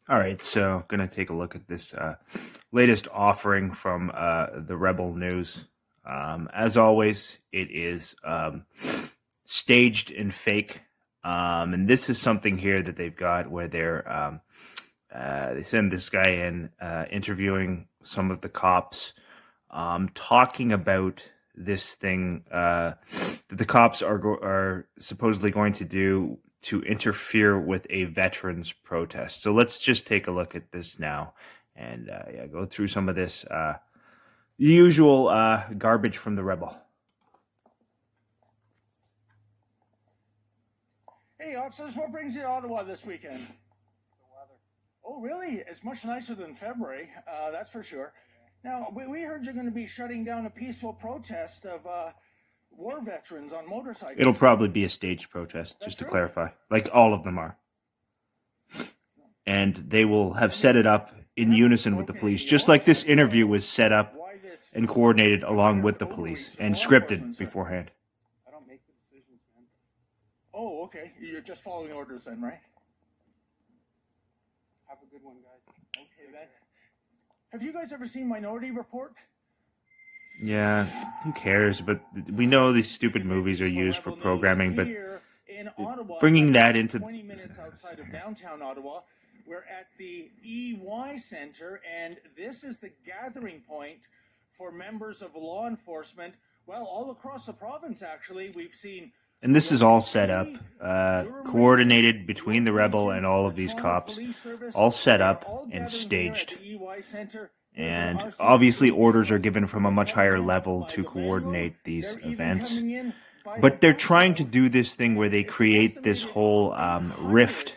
All right, so going to take a look at this latest offering from the Rebel News. As always, it is staged and fake. And this is something here that they've got where they send this guy in interviewing some of the cops, talking about this thing that the cops are supposedly going to do to interfere with a veterans protest. So let's just take a look at this now and go through some of this the usual garbage from the Rebel. Hey, officers, what brings you to Ottawa this weekend? The weather. Oh, really? It's much nicer than February, that's for sure. Now, we heard you're going to be shutting down a peaceful protest of war veterans on motorcycles. It'll probably be a staged protest, just to clarify. Like all of them are. And they will have set it up in unison with the police, just like this interview was set up and coordinated along with the police and scripted beforehand. I don't make the decisions, man. Oh, okay. You're just following orders then, right? Have a good one, guys. Okay, then. Have you guys ever seen Minority Report? Yeah, who cares? But we know these stupid movies are used for programming, but in Ottawa, bringing that into 20 minutes outside of downtown Ottawa, we're at the EY Center, and this is the gathering point for members of law enforcement. Well, all across the province, actually, we've seen. And this is all set up, coordinated between the Rebel and all of these cops, all set up and staged. And obviously orders are given from a much higher level to coordinate these events. But they're trying to do this thing where they create this whole rift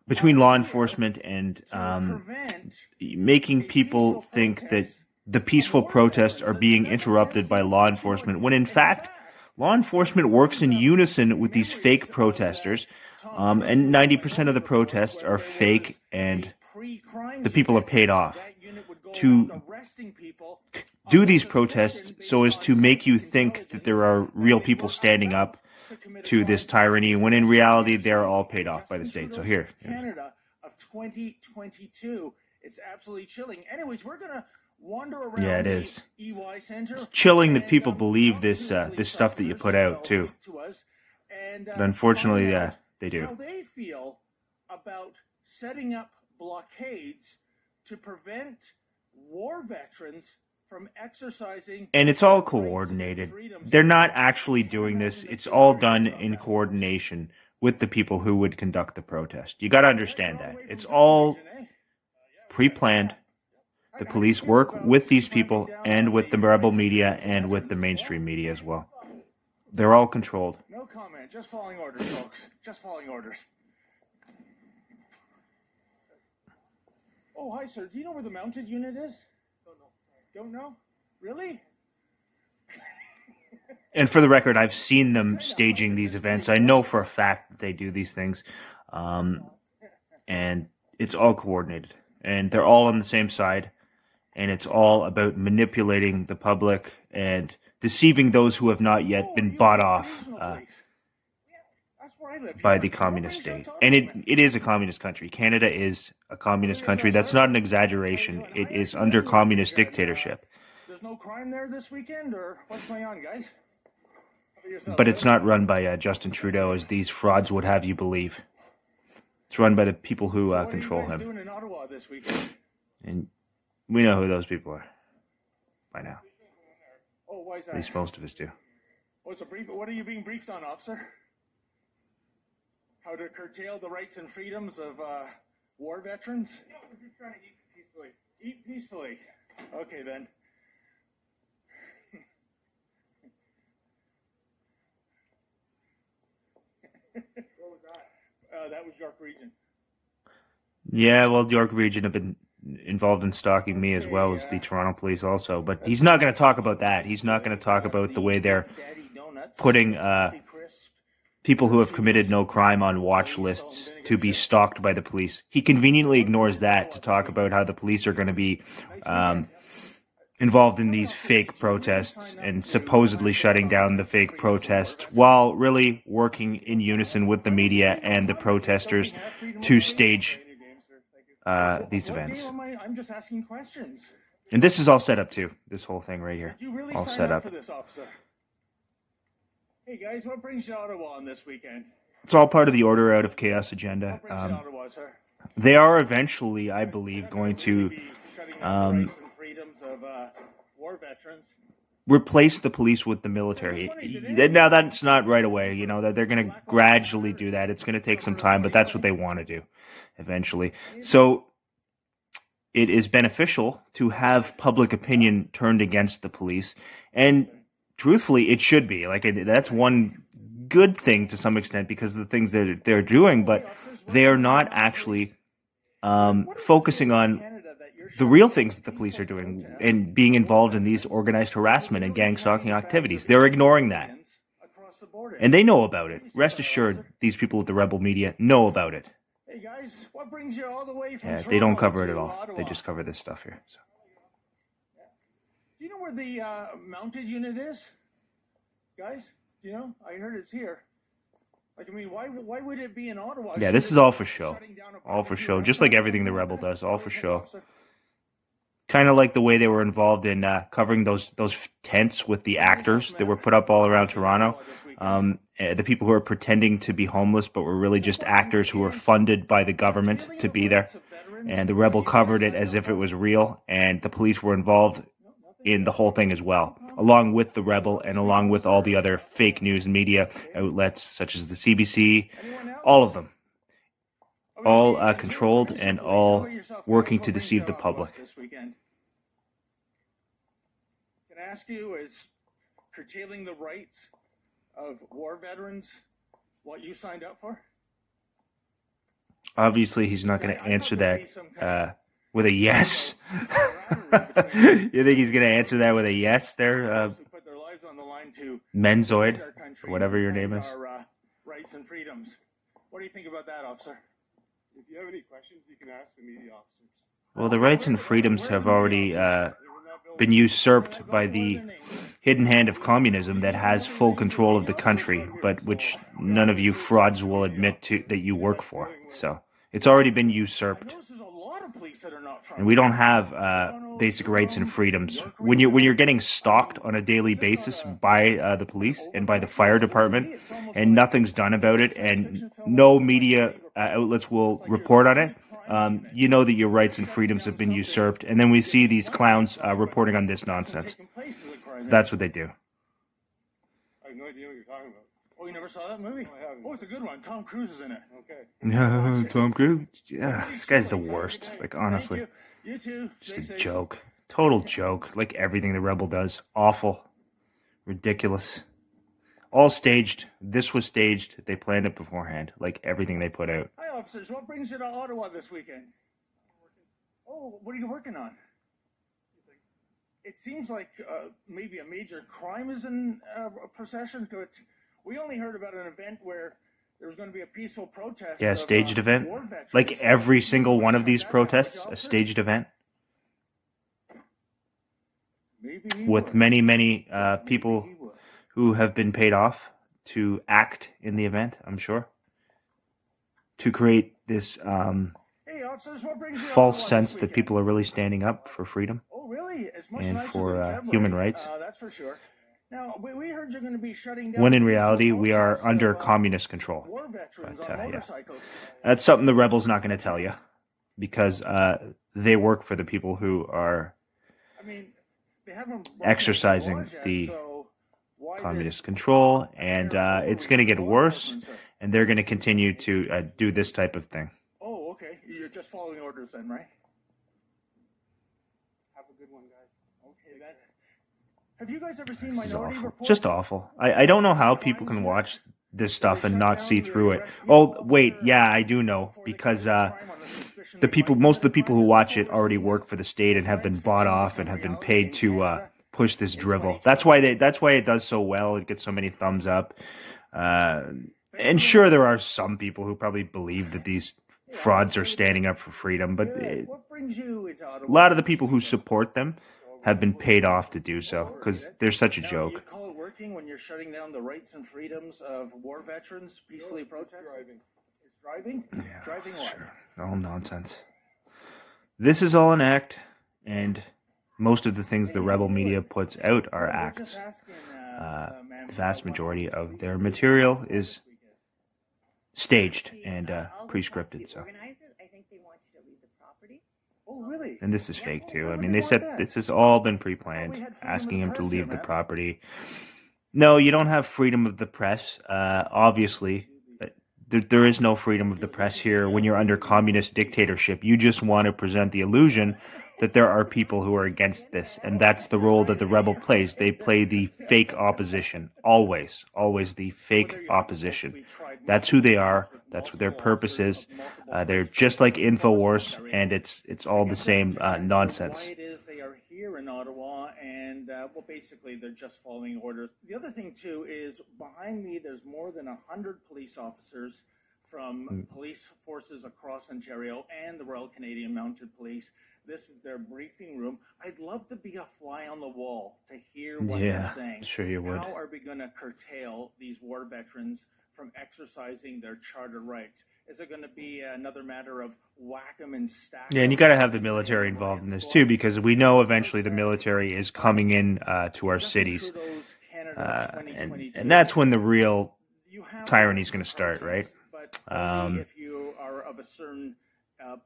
between law enforcement and making people think that the peaceful protests are being interrupted by law enforcement, when in fact, law enforcement works in unison with these fake protesters, and 90% of the protests are fake, and the people are paid off to do these protests so as to make you think that there are real people standing up to this tyranny, when in reality they're all paid off by the state. So here. Canada of 2022. It's absolutely chilling. Anyways, we're going to wander around. Yeah, it is. EY Center. It's chilling that people believe this this stuff that you put out too. But unfortunately, they do. How they feel about setting up blockades to prevent war veterans from exercising. And it's all coordinated. They're not actually doing this. It's all done in coordination with the people who would conduct the protest. You got to understand that. It's all pre-planned. The police work with these people and with the Rebel media and with the mainstream media as well. They're all controlled. No comment. Just following orders, folks. Just following orders. Oh, hi, sir. Do you know where the mounted unit is? Don't know? Really? And for the record, I've seen them staging these events. I know for a fact that they do these things. And it's all coordinated. And they're all on the same side. And it's all about manipulating the public and deceiving those who have not yet been bought off by the communist state. And it is a communist country. Canada is a communist country. That's not an exaggeration. It is under communist dictatorship. There's no crime there this weekend, or what's going on, guys? But it's not run by Justin Trudeau, as these frauds would have you believe. It's run by the people who control him. What are you guys doing in Ottawa this weekend? And we know who those people are by now. Oh, why is that? At least most of us do. Oh, it's a brief. What are you being briefed on, officer? How to curtail the rights and freedoms of war veterans? No, we're just trying to eat peacefully. Eat peacefully. Okay, then. What was that? That was York Region. Yeah, well, York Region have been involved in stalking me as well as the Toronto police also. But he's not going to talk about that. He's not going to talk about the way they're putting people who have committed no crime on watch lists to be stalked by the police. He conveniently ignores that to talk about how the police are going to be involved in these fake protests and supposedly shutting down the fake protests while really working in unison with the media and the protesters to stage these events. I'm just asking questions. And this is all set up too. This whole thing right here, Did you really all sign set up up. for this, officer? Hey guys, what brings you to Ottawa on this weekend? It's all part of the Order Out of Chaos agenda. What brings you to Ottawa, sir? They are eventually, I believe, going to Shutting down the rights and freedoms of war veterans. replace the police with the military. Now that's not right away, you know, that they're going to gradually do that. It's going to take some time, but that's what they want to do eventually. So it is beneficial to have public opinion turned against the police. And truthfully, it should be. Like, that's one good thing to some extent because of the things that they're doing, but they are not actually focusing on the real things that the police are doing and being involved in these organized harassment and gang stalking activities. They're ignoring that. And they know about it. Rest assured, these people with the rebel media know about it. Hey guys, what brings you all the way from Yeah, they don't Toronto cover it to at all. Ottawa? They just cover this stuff here. So. Do you know where the mounted unit is? Guys, do you know? I heard it's here. Like, I mean, why would it be in Ottawa? Yeah, this is all for show. All for show. Just like everything the Rebel does, all for show. Kind of like the way they were involved in covering those tents with the actors that were put up all around Toronto. The people who are pretending to be homeless, but were really just actors who were funded by the government to be there. And the Rebel covered it as if it was real, and the police were involved in the whole thing as well, along with the Rebel and along with all the other fake news media outlets such as the CBC, all of them. All controlled and all working to deceive the public. Can I ask you, is curtailing the rights of war veterans what you signed up for? Obviously, he's not going to answer that with a yes. You think he's going to answer that with a yes there, Menzoid, or whatever your name is? Rights and freedoms. What do you think about that, officer? If you have any questions, you can ask the media officers. Well, the rights and freedoms have already been usurped by the hidden hand of communism that has full control of the country, but which none of you frauds will admit to that you work for. So it's already been usurped. And we don't have basic rights and freedoms. When you're getting stalked on a daily basis by the police and by the fire department, and nothing's done about it, and no media outlets will report on it, you know that your rights and freedoms have been usurped. And then we see these clowns reporting on this nonsense. So that's what they do. I have no idea what you're talking about. Oh, you never saw that movie? No, I haven't. Oh, it's a good one. Tom Cruise is in it. Okay. Tom Cruise? Yeah, this guy's the worst. Like, honestly. You too. Just a joke. Total joke. Like everything the Rebel does. Awful. Ridiculous. All staged. This was staged. They planned it beforehand. Like everything they put out. Hi, officers. What brings you to Ottawa this weekend? Oh, what are you working on? It seems like maybe a major crime is in procession. We only heard about an event where there was going to be a peaceful protest. Yeah, a staged event. Like every single one of these protests, a staged event. With many, many people who have been paid off to act in the event, I'm sure. To create this false sense that people are really standing up for freedom. Oh, really? And for human rights. That's for sure. Now, we heard you're going to be shutting down. When in reality, we are under communist control. War veterans But, on yeah. motorcycles. That's something the Rebels not going to tell you. Because they work for the people who are I mean, they haven't exercising laws yet, the so why communist this- control. And it's going to get worse. And they're going to continue to do this type of thing. Oh, okay. You're just following orders then, right? Have a good one, guys. Okay, then. Have you guys ever seen This is Minority awful. Report? Just awful. I don't know how people can watch this stuff and not see through it. Oh, wait. Yeah, I do know. Because most of the people who watch it already work for the state and have been bought off and have been paid to push this drivel. That's why it does so well. It gets so many thumbs up. And sure, there are some people who probably believe that these frauds are standing up for freedom, but What brings you into a Ottawa? lot of the people who support them have been paid off to do so because they're such a Now, joke. you call it working when you're shutting down the rights and freedoms of war veterans peacefully protesting? Driving. It's driving? Yeah, Driving what? sure. All nonsense. This is all an act, and most of the things the rebel media puts out are We're acts. just asking, ma'am, The vast what majority else of we their can material do is this weekend? staged and All the pre-scripted. taxi So, organizers, I think they want you to leave the property. Oh, really? and this is fake too. I Why mean, would they they said want that? this has all been I thought pre-planned, we had freedom asking of him the to press leave here, the man. property. No, you don't have freedom of the press. Obviously, there is no freedom of the press here when you're under communist dictatorship. You just want to present the illusion that there are people who are against this, and that's the role that the rebel plays. They play the fake opposition, always the fake opposition. That's who they are. That's what their purpose is. They're just like InfoWars, and it's all the same nonsense. Why it is they are here in Ottawa, and well, basically they're just following orders. The other thing too is behind me, there's more than 100 police officers from police forces across Ontario and the Royal Canadian Mounted Police. This is their briefing room. I'd love to be a fly on the wall to hear what they're saying. Sure you would. How are we going to curtail these war veterans from exercising their charter rights? Is it going to be another matter of whack 'em and stack 'em? Yeah, and you got to have the military involved in this too, because we know eventually the military is coming in to our cities, and that's when the real tyranny is going to start, right? But only if you are of a certain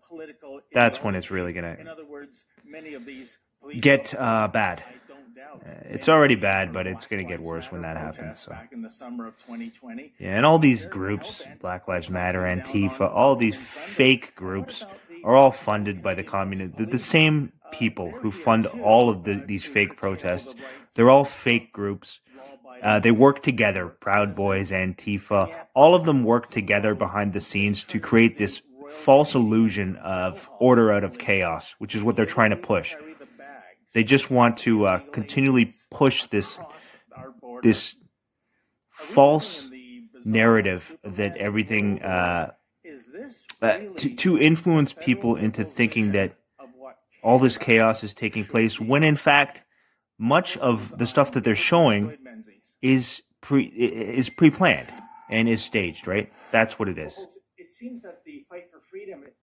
political. That's when it's really going In to other words, many of these police get officers, bad. I don't doubt, It's already bad, but it's going to get worse when that happens. So. Back in the summer of 2020. Yeah, and all these groups, Black Lives Matter, Antifa, all these fake groups are all funded by the communist. The same people who fund all of these fake protests, they're all fake groups. They work together, Proud Boys, Antifa, all of them work together behind the scenes to create this false illusion of order out of chaos, which is what they're trying to push. They just want to continually push this false narrative that everything to influence people into thinking that all this chaos is taking place, when in fact much of the stuff that they're showing is pre-planned and is staged, right? That's what it is. It seems that the fight for freedom